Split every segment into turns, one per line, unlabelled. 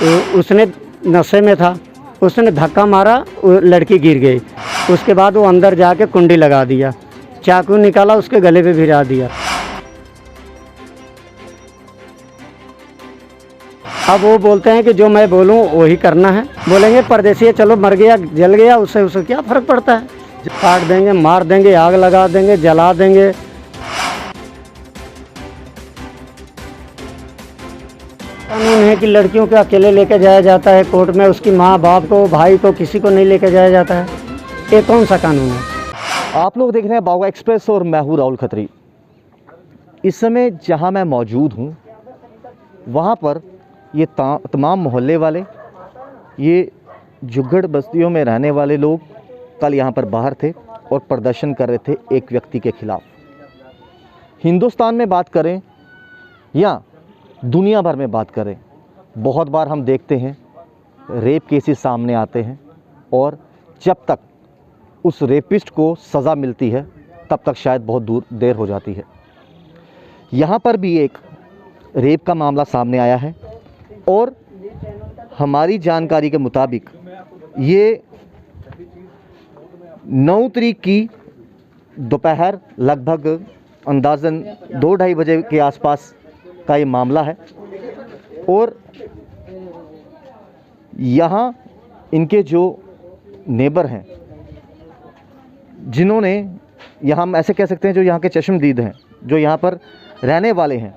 तो उसने नशे में था, उसने धक्का मारा, वो लड़की गिर गई। उसके बाद वो अंदर जाके कुंडी लगा दिया, चाकू निकाला उसके गले पे भिड़ा दिया। अब वो बोलते हैं कि जो मैं बोलूँ वही करना है। बोलेंगे परदेसी है, चलो मर गया जल गया, उससे उसे क्या फ़र्क पड़ता है। काट देंगे, मार देंगे, आग लगा देंगे, जला देंगे। कानून है कि लड़कियों को अकेले लेके जाया जाता है कोर्ट में, उसकी माँ बाप को, भाई को, किसी को नहीं लेके जाया जाता है। ये कौन सा कानून है।
आप लोग देख रहे हैं बाघा एक्सप्रेस और मैं हूं राहुल खत्री। इस समय जहां मैं मौजूद हूं वहां पर ये तमाम मोहल्ले वाले, ये जुगड़ बस्तियों में रहने वाले लोग कल यहां पर बाहर थे और प्रदर्शन कर रहे थे एक व्यक्ति के खिलाफ। हिंदुस्तान में बात करें या दुनिया भर में बात करें, बहुत बार हम देखते हैं रेप केसेस सामने आते हैं और जब तक उस रेपिस्ट को सज़ा मिलती है तब तक शायद बहुत देर हो जाती है। यहाँ पर भी एक रेप का मामला सामने आया है और हमारी जानकारी के मुताबिक ये 9 तारीख की दोपहर लगभग अंदाज़न 2-2:30 बजे के आसपास का ये मामला है। और यहाँ इनके जो नेबर हैं, जिन्होंने यहाँ, हम ऐसे कह सकते हैं जो यहाँ के चश्मदीद हैं, जो यहाँ पर रहने वाले हैं,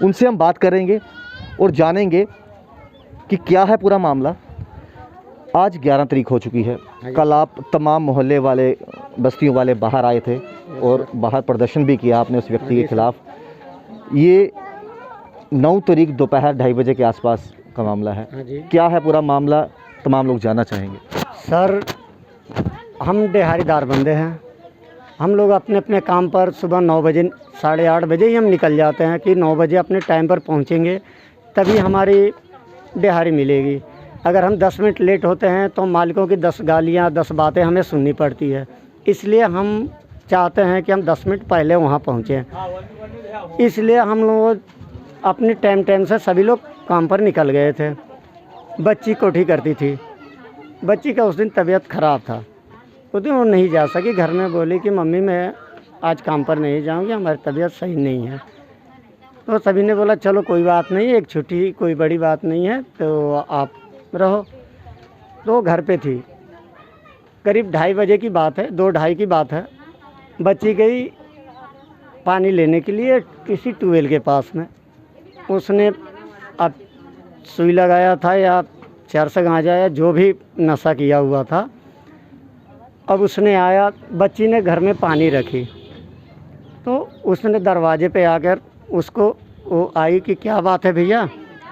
उनसे हम बात करेंगे और जानेंगे कि क्या है पूरा मामला। आज 11 तारीख हो चुकी है। कल आप तमाम मोहल्ले वाले, बस्तियों वाले बाहर आए थे और बाहर प्रदर्शन भी किया आपने उस व्यक्ति के खिलाफ। ये 9 तारीख दोपहर 2:30 बजे के आसपास का मामला है। क्या है पूरा मामला, तमाम लोग जानना चाहेंगे।
सर, हम दिहाड़ीदार बंदे हैं। हम लोग अपने अपने काम पर सुबह 9 बजे, 8:30 बजे ही हम निकल जाते हैं कि 9 बजे अपने टाइम पर पहुंचेंगे, तभी हमारी दिहाड़ी मिलेगी। अगर हम 10 मिनट लेट होते हैं तो मालिकों की 10 गालियाँ, 10 बातें हमें सुननी पड़ती है। इसलिए हम चाहते हैं कि हम 10 मिनट पहले वहाँ पहुँचें। इसलिए हम लोग अपने टाइम से सभी लोग काम पर निकल गए थे। बच्ची कोठी करती थी, बच्ची का उस दिन तबीयत ख़राब था, उस दिन वो नहीं जा सकी। घर में बोली कि मम्मी मैं आज काम पर नहीं जाऊंगी, हमारी तबीयत सही नहीं है। तो सभी ने बोला चलो कोई बात नहीं, एक छुट्टी कोई बड़ी बात नहीं है, तो आप रहो। तो घर पे थी। करीब 2:30 बजे की बात है, 2-2:30 की बात है। बच्ची गई पानी लेने के लिए किसी ट्यूबवेल के पास में। उसने अब सुई लगाया था या चरस गांजा या जो भी नशा किया हुआ था। अब उसने आया, बच्ची ने घर में पानी रखी, तो उसने दरवाजे पे आकर उसको, वो आई कि क्या बात है भैया।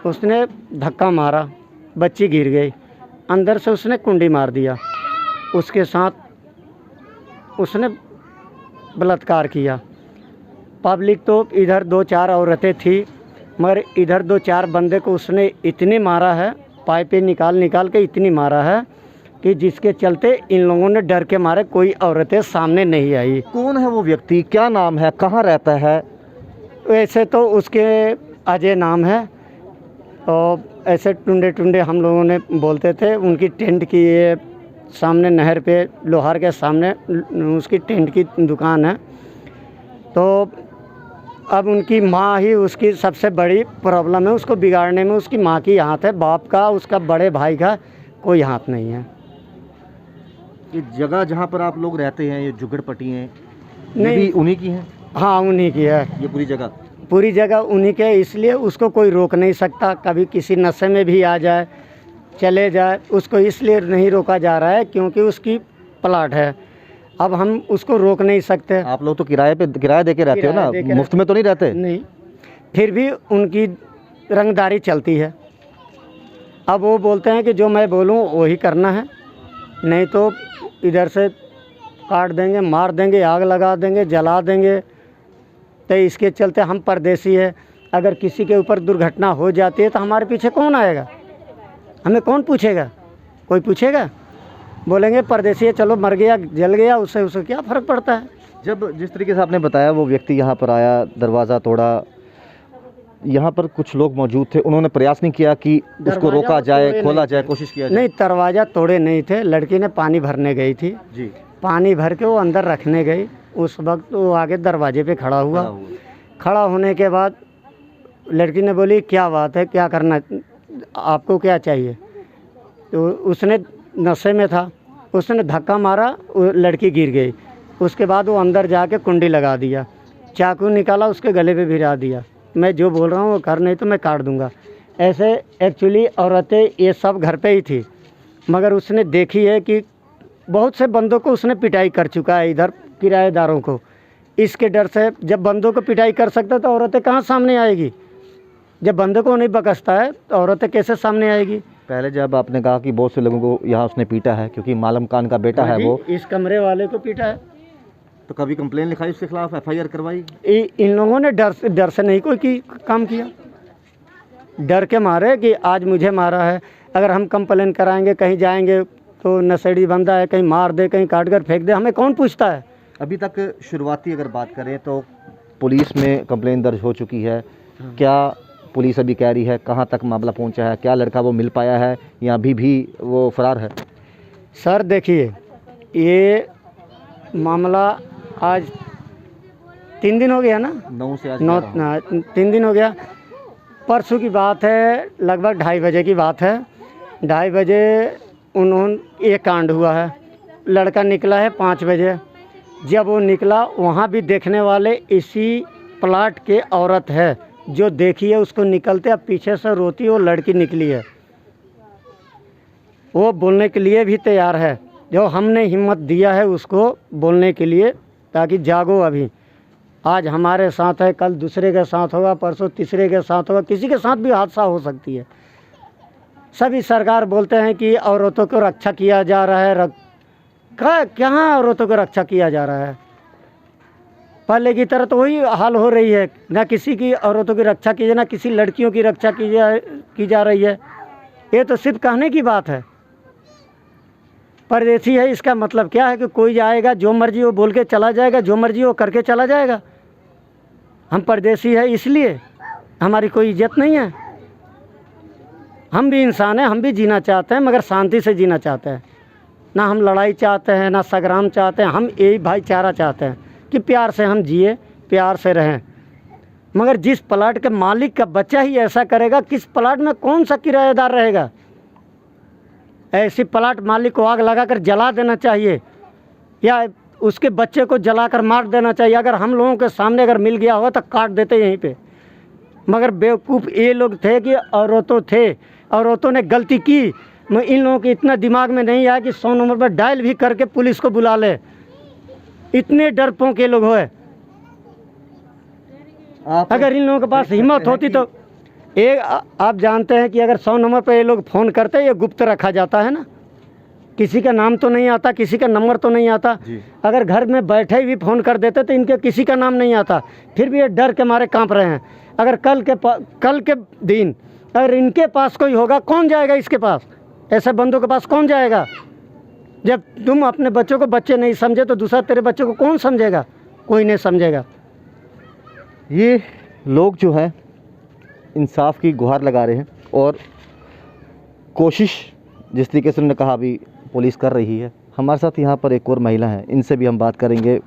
उसने धक्का मारा, बच्ची गिर गई, अंदर से उसने कुंडी मार दिया। उसके साथ उसने बलात्कार किया। पब्लिक तो इधर 2-4 औरतें थी, मगर इधर 2-4 बंदे को उसने इतनी मारा है, पाइपें निकाल के इतनी मारा है कि जिसके चलते इन लोगों ने डर के मारे कोई औरतें सामने नहीं आई।
कौन है वो व्यक्ति, क्या नाम है, कहाँ रहता है?
वैसे तो उसके अजय नाम है और ऐसे टुंडे हम लोगों ने बोलते थे। उनकी टेंट की ये सामने नहर पे लोहार के सामने उसकी टेंट की दुकान है। तो अब उनकी माँ ही उसकी सबसे बड़ी प्रॉब्लम है, उसको बिगाड़ने में उसकी माँ की हाथ है, बाप का, उसका बड़े भाई का कोई हाथ नहीं है।
ये जगह जहाँ पर आप लोग रहते हैं, ये जुगड़पट्टी हैं,
नहीं,
भी उन्हीं की हैं?
हाँ उन्हीं की है।
ये पूरी जगह
उन्हीं के, इसलिए उसको कोई रोक नहीं सकता। कभी किसी नशे में भी आ जाए, चले जाए, उसको इसलिए नहीं रोका जा रहा है क्योंकि उसकी प्लाट है। अब हम उसको रोक नहीं सकते।
आप लोग तो किराया दे के रहते हो ना, मुफ्त में तो नहीं रहते?
नहीं, फिर भी उनकी रंगदारी चलती है। अब वो बोलते हैं कि जो मैं बोलूँ वही करना है, नहीं तो इधर से काट देंगे, मार देंगे, आग लगा देंगे, जला देंगे। तो इसके चलते हम परदेसी है, अगर किसी के ऊपर दुर्घटना हो जाती है तो हमारे पीछे कौन आएगा, हमें कौन पूछेगा? कोई पूछेगा? बोलेंगे परदेसी है, चलो मर गया जल गया, उससे उसे क्या फ़र्क पड़ता है।
जब जिस तरीके से आपने बताया वो व्यक्ति यहाँ पर आया, दरवाज़ा तोड़ा, यहाँ पर कुछ लोग मौजूद थे, उन्होंने प्रयास नहीं किया कि उसको
दरवाजा
रोका
वो
जाए,
तोड़े
खोला
नहीं
जाए,
थे।
कोशिश किया जाए?
नहीं, दरवाज़ा तोड़े नहीं थे, लड़की ने पानी भरने गई थी,
जी,
पानी भर के वो अंदर रखने गई। उस वक्त वो आगे दरवाजे पे खड़ा हुआ। खड़ा होने के बाद लड़की ने बोली क्या बात है, क्या करना, आपको क्या चाहिए? तो उसने नशे में था, उसने धक्का मारा, वो लड़की गिर गई। उसके बाद वो अंदर जाके कुंडी लगा दिया, चाकू निकाला उसके गले पे भिरा दिया। मैं जो बोल रहा हूँ वो कर, नहीं तो मैं काट दूंगा। ऐसे एक्चुअली औरतें ये सब घर पे ही थी, मगर उसने देखी है कि बहुत से बंदों को उसने पिटाई कर चुका है इधर किराएदारों को। इसके डर से जब बंदों को पिटाई कर सकता तो औरतें कहाँ सामने आएगी? जब बंदों को नहीं बकसता है तो औरतें कैसे सामने आएगी?
पहले जब आपने कहा कि बहुत से लोगों को यहाँ उसने पीटा है क्योंकि मालम खान का बेटा है
जी,
वो,
इस कमरे वाले को पीटा है।
तो कभी कंप्लेन लिखाई उसके खिलाफ, FIR करवाई?
इन लोगों ने डर से नहीं कोई काम किया, डर के मारे कि आज मुझे मारा है, अगर हम कंप्लेन कराएंगे कहीं जाएंगे तो नशेड़ी बंदा है, कहीं मार दे, कहीं काट कर फेंक दे, हमें कौन पूछता है?
अभी तक शुरुआती अगर बात करें तो पुलिस में कंप्लेन दर्ज हो चुकी है, क्या पुलिस अभी कह रही है कहाँ तक मामला पहुँचा है? क्या लड़का वो मिल पाया है या अभी भी वो फरार है?
सर देखिए, ये मामला आज 3 दिन हो गया ना,
9 से आज
3 दिन हो गया। परसों की बात है, लगभग 2:30 बजे की बात है। 2:30 बजे उन्होंने ये कांड हुआ है। लड़का निकला है 5 बजे। जब वो निकला वहाँ भी देखने वाले इसी प्लाट के औरत है जो देखी है उसको निकलते, अब पीछे से रोती वो लड़की निकली है। वो बोलने के लिए भी तैयार है, जो हमने हिम्मत दिया है उसको बोलने के लिए, ताकि जागो अभी। आज हमारे साथ है, कल दूसरे के साथ होगा, परसों तीसरे के साथ होगा, किसी के साथ भी हादसा हो सकती है। सभी सरकार बोलते हैं कि औरतों को रक्षा किया जा रहा है, कहाँ औरतों को रक्षा किया जा रहा है? पहले की तरह तो वही हाल हो रही है, ना किसी की औरतों की रक्षा की जाए, ना किसी लड़कियों की रक्षा की जा रही है। ये तो सिर्फ कहने की बात है। परदेसी है इसका मतलब क्या है कि कोई जाएगा जो मर्जी वो बोल के चला जाएगा, जो मर्जी वो करके चला जाएगा। हम परदेसी है इसलिए हमारी कोई इज्जत नहीं है? हम भी इंसान हैं, हम भी जीना चाहते हैं, मगर शांति से जीना चाहते हैं। ना हम लड़ाई चाहते हैं, ना संग्राम चाहते हैं। हम यही भाईचारा चाहते हैं कि प्यार से हम जिए, प्यार से रहें। मगर जिस प्लाट के मालिक का बच्चा ही ऐसा करेगा, किस प्लाट में कौन सा किराएदार रहेगा? ऐसी प्लाट मालिक को आग लगाकर जला देना चाहिए या उसके बच्चे को जलाकर मार देना चाहिए। अगर हम लोगों के सामने अगर मिल गया हो तो काट देते यहीं पे। मगर बेवकूफ़ ये लोग थे कि औरतों ने गलती की। इन लोगों के इतना दिमाग में नहीं आया कि 100 नंबर पर डायल भी करके पुलिस को बुला ले। इतने डरपोक ये लोग हुए। अगर इन लोगों के पास हिम्मत होती तो आप जानते हैं कि अगर 100 नंबर पर ये लोग फ़ोन करते, ये गुप्त रखा जाता है ना, किसी का नाम तो नहीं आता, किसी का नंबर तो नहीं आता। अगर घर में बैठे भी फ़ोन कर देते तो इनके किसी का नाम नहीं आता, फिर भी ये डर के मारे कांप रहे हैं। अगर कल के दिन अगर इनके पास कोई होगा, कौन जाएगा इसके पास? ऐसे बंदों के पास कौन जाएगा? जब तुम अपने बच्चों को बच्चे नहीं समझे तो दूसरा तेरे बच्चों को कौन समझेगा? कोई नहीं समझेगा।
ये लोग जो हैं इंसाफ की गुहार लगा रहे हैं और कोशिश जिस तरीके से उन्होंने कहा अभी पुलिस कर रही है। हमारे साथ यहाँ पर एक और महिला है, इनसे भी हम बात करेंगे।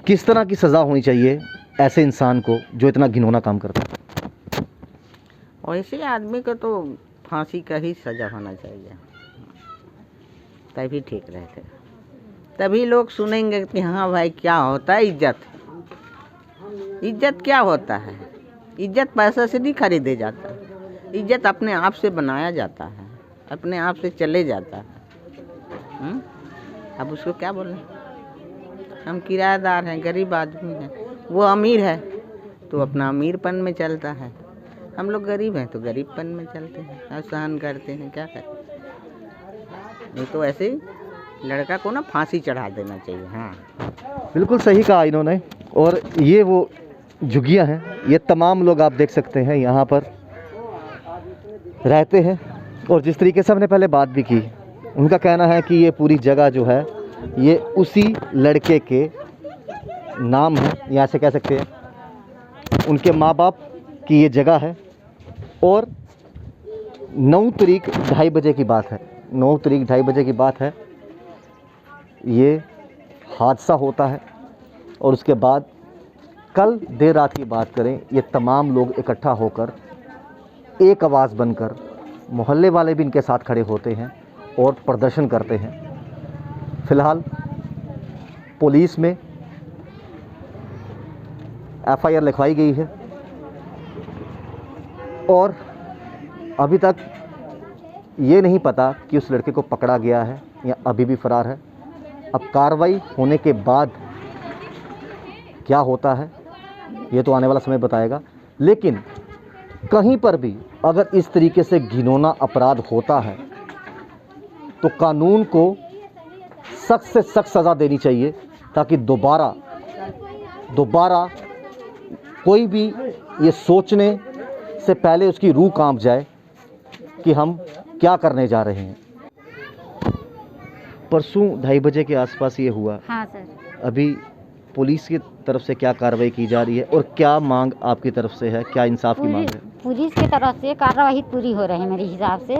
किस तरह की सज़ा होनी चाहिए ऐसे इंसान को जो इतना घिनौना काम करता है?
वैसे आदमी को तो फांसी का ही सज़ा होना चाहिए, तभी ठीक रहते। तभी लोग सुनेंगे कि हाँ भाई क्या होता है इज्जत। इज्जत क्या होता है? इज्जत पैसा से नहीं खरीदे जाता। इज्जत अपने आप से बनाया जाता है, अपने आप से चले जाता है। अब उसको क्या बोलें? हम किराएदार हैं, गरीब आदमी हैं। वो अमीर है तो अपना अमीरपन में चलता है, हम लोग गरीब हैं तो गरीबपन में चलते हैं और सहन करते हैं। क्या करें? नहीं तो ऐसे ही लड़का को ना फांसी चढ़ा देना चाहिए। हाँ,
बिल्कुल सही कहा इन्होंने। और ये वो झुग्गियाँ हैं, ये तमाम लोग आप देख सकते हैं यहाँ पर रहते हैं। और जिस तरीके से हमने पहले बात भी की, उनका कहना है कि ये पूरी जगह जो है ये उसी लड़के के नाम है, यहाँ से कह सकते हैं। उनके माँ बाप की ये जगह है और 9 तारीख 2:30 बजे की बात है। 9 तारीख 2:30 बजे की बात है, ये हादसा होता है। और उसके बाद कल देर रात की बात करें, ये तमाम लोग इकट्ठा होकर एक आवाज़ बनकर, मोहल्ले वाले भी इनके साथ खड़े होते हैं और प्रदर्शन करते हैं। फ़िलहाल पुलिस में FIR लिखवाई गई है और अभी तक ये नहीं पता कि उस लड़के को पकड़ा गया है या अभी भी फ़रार है। अब कार्रवाई होने के बाद क्या होता है ये तो आने वाला समय बताएगा। लेकिन कहीं पर भी अगर इस तरीके से घिनौना अपराध होता है तो कानून को सख्त से सख्त सज़ा देनी चाहिए, ताकि दोबारा कोई भी ये सोचने से पहले उसकी रूह कांप जाए कि हम क्या करने जा रहे हैं। परसों 2:30 बजे के आसपास ये हुआ।
हाँ सर।
अभी पुलिस की तरफ से क्या कार्रवाई की जा रही है और क्या मांग आपकी तरफ से है, क्या इंसाफ की मांग है?
पुलिस की तरफ से कार्रवाई पूरी हो रही है मेरे हिसाब से।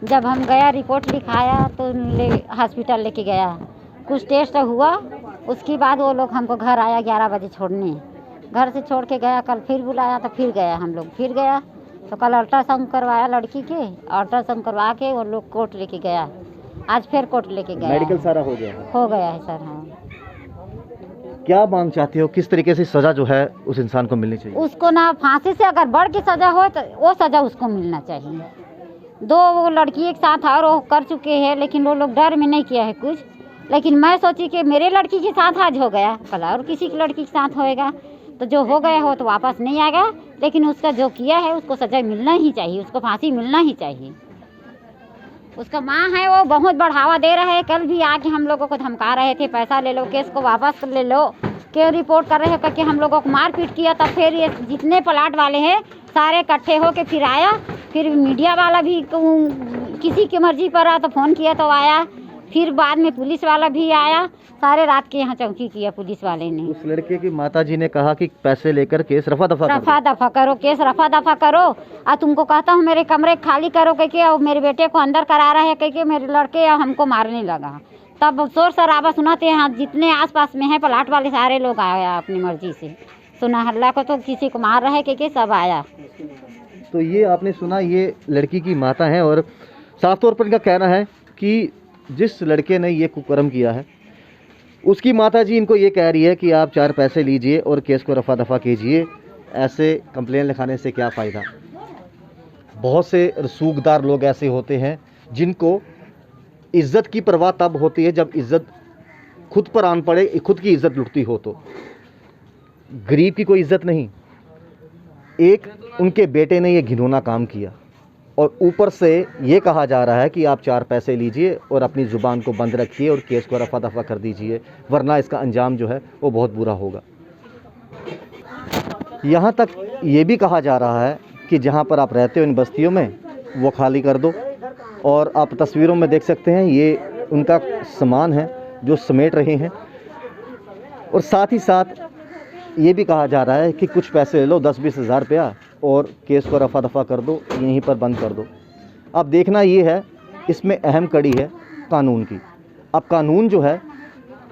जब हम गया रिपोर्ट लिखाया तो हॉस्पिटल लेके गया, कुछ टेस्ट हुआ, उसके बाद वो लोग हमको घर आया 11 बजे छोड़ने। घर से छोड़ के गया, कल फिर बुलाया तो फिर गया, हम लोग फिर गया तो कल अल्ट्रासाउंड करवाया लड़की के, अल्ट्रासाउंड करवा के वो लोग कोर्ट लेके गया। आज फिर कोर्ट लेके गया।
मेडिकल सारा हो गया है?
हो गया है सर। हाँ।
क्या मांग चाहते हो, किस तरीके से सज़ा जो है उस इंसान को मिलनी चाहिए?
उसको ना फांसी से अगर बढ़ की सज़ा हो तो वो सज़ा उसको मिलना चाहिए। 2 लड़की एक साथ और वो कर चुके हैं, लेकिन वो लोग डर में नहीं किया है कुछ। लेकिन मैं सोची कि मेरे लड़की के साथ आज हो गया, कल और किसी की लड़की के साथ होएगा, तो जो हो गया हो तो वापस नहीं आएगा। लेकिन उसका जो किया है उसको सज़ा मिलना ही चाहिए, उसको फांसी मिलना ही चाहिए। उसका माँ है वो बहुत बढ़ावा दे रहे हैं। कल भी आके हम लोगों को धमका रहे थे, पैसा ले लो, केस को वापस ले लो, के रिपोर्ट कर रहे हैं करके हम लोगों को मारपीट किया। तब फिर ये जितने प्लाट वाले हैं सारे इकट्ठे होके फिर आया। फिर मीडिया वाला भी किसी की मर्जी पर आ तो फ़ोन किया तो आया। फिर बाद में पुलिस वाला भी आया। सारे रात के यहाँ चौकी किया पुलिस वाले ने।
उस लड़के की माताजी ने कहा कि पैसे लेकर केस रफा दफा
करो, केस रफा दफा करो। और तुमको कहता हूँ मेरे कमरे खाली करो कह और मेरे बेटे को अंदर करा रहा है कह मेरे लड़के हमको मारने लगा। तब शोर शराबा सुनाते हैं, जितने आसपास में है प्लाट वाले सारे लोग आया अपनी मर्जी से। सुना हल्ला को तो किसी को मार रहे कह सब आया।
तो ये आपने सुना, ये लड़की की माता है और साफ तौर पर इनका कहना है कि जिस लड़के ने ये कुकर्म किया है उसकी माताजी इनको ये कह रही है कि आप 4 पैसे लीजिए और केस को रफा दफा कीजिए, ऐसे कंप्लेन लिखाने से क्या फ़ायदा। बहुत से रसूखदार लोग ऐसे होते हैं जिनको इज़्ज़त की परवाह तब होती है जब इज़्ज़त खुद पर आन पड़े, खुद की इज़्ज़त लुटती हो। तो गरीब की कोई इज़्ज़त नहीं। एक उनके बेटे ने ये घिनौना काम किया और ऊपर से ये कहा जा रहा है कि आप 4 पैसे लीजिए और अपनी ज़ुबान को बंद रखिए और केस को रफा दफा कर दीजिए, वरना इसका अंजाम जो है वो बहुत बुरा होगा। यहाँ तक ये भी कहा जा रहा है कि जहाँ पर आप रहते हो इन बस्तियों में वो खाली कर दो। और आप तस्वीरों में देख सकते हैं ये उनका सामान है जो समेट रहे हैं। और साथ ही साथ ये भी कहा जा रहा है कि कुछ पैसे ले लो, 10-20 हज़ार रुपया, और केस को रफा दफा कर दो, यहीं पर बंद कर दो। अब देखना ये है, इसमें अहम कड़ी है कानून की। अब कानून जो है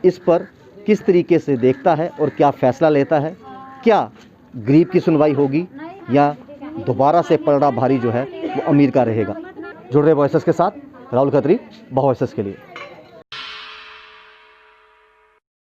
इस पर किस तरीके से देखता है और क्या फ़ैसला लेता है। क्या गरीब की सुनवाई होगी या दोबारा से पलड़ा भारी जो है वो अमीर का रहेगा। जुड़ रहे वॉइसेस के साथ राहुल खत्री, वॉइसेस के लिए।